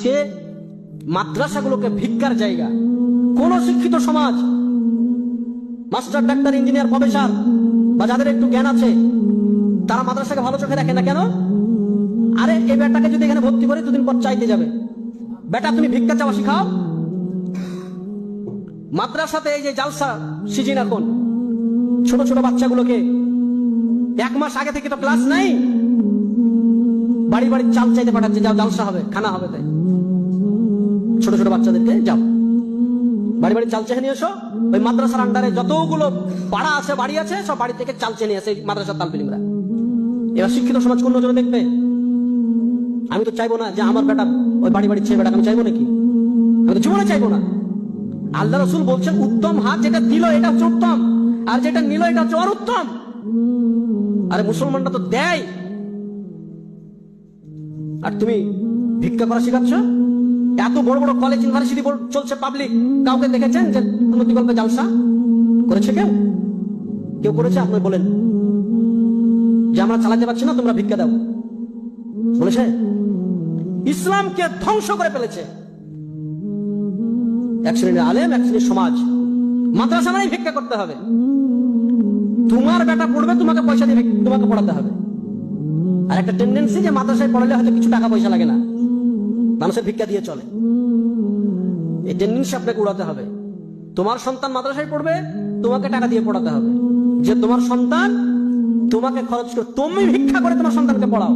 সে মাদ্রাসাগুলোকে ভিক্ষার জায়গা। কোন শিক্ষিত সমাজ, মাস্টার, ডাক্তার, ইঞ্জিনিয়ার, প্রফেসর বা যাদের একটু জ্ঞান আছে, তারা মাদ্রাসাকে ভালো চোখে দেখে না কেন? আরে এই বেটাকে যদি এখানে ভর্তি করে দুদিন পর চাইতে যাবে, বেটা তুমি ভিক্ষা চাওয়া শিখাও। মাদ্রাসাতে এই যে জালসা সিজন, এখন ছোট ছোট বাচ্চাগুলোকে 1 মাস আগে থেকে তো ক্লাস নাই, বাড়ি বাড়ি চাল চাইতে পাঠাচ্ছে, যাও জালসা হবে, খানা হবে। তাই ছোট ছোট বাচ্চাদেরকে যাও বাড়ি বাড়ি চাল চেয়ে নিয়ে এসো। ওই মাদ্রাসার আন্ডারে যতগুলো পাড়া আছে, বাড়ি আছে, সব বাড়ি থেকে চাল চেয়ে নিয়ে আসে মাদ্রাসার তালবিলিমরা। এবার শিক্ষিত সমাজ কোন নজরে দেখবে? আমি তো চাইবো না যে আমার বেটা ওই বাড়ি বাড়ি ছেলে বেটা, আমি চাইবো নাকি? আমি তো জীবনে চাইবো না। আল্লাহ রসুল বলছেন উত্তম হাত যেটা দিল এটা হচ্ছে উত্তম, আর যেটা নিল এটা হচ্ছে অরুত্তম। আরে মুসলমানরা তো দেয়, আর তুমি ভিক্ষা করা শিখাচ্ছ। এত বড় বড় কলেজ, ইউনিভার্সিটি চলছে পাবলিক, কাউকে দেখেছেন যে উন্নতি গল্পে জালসা করেছে? কেউ কেউ করেছে? আপনি বলেন যে আমরা চালাতে পারছি না, তোমরা ভিক্ষা দাও, বলেছে? ইসলামকে ধ্বংস করে ফেলেছে এক শ্রেণীর আলেম, এক শ্রেণীর সমাজ। মাদ্রাসা মানে ভিক্ষা করতে হবে। তোমার বেটা পড়বে, তোমাকে পয়সা দিয়ে তোমাকে পড়াতে হবে। আর একটা টেন্ডেন্সি যে মাদ্রাসায় পড়ালে হয়তো কিছু টাকা পয়সা লাগে না, মানুষের ভিক্ষা দিয়ে চলে। এই টেন্ডেন্সি আপনাকে উড়াতে হবে। তোমার সন্তান মাদ্রাসায় পড়বে, তোমাকে টাকা দিয়ে পড়াতে হবে। যে তোমার সন্তান তোমাকে খরচ করে, তুমি ভিক্ষা করে তোমার সন্তানকে পড়াও।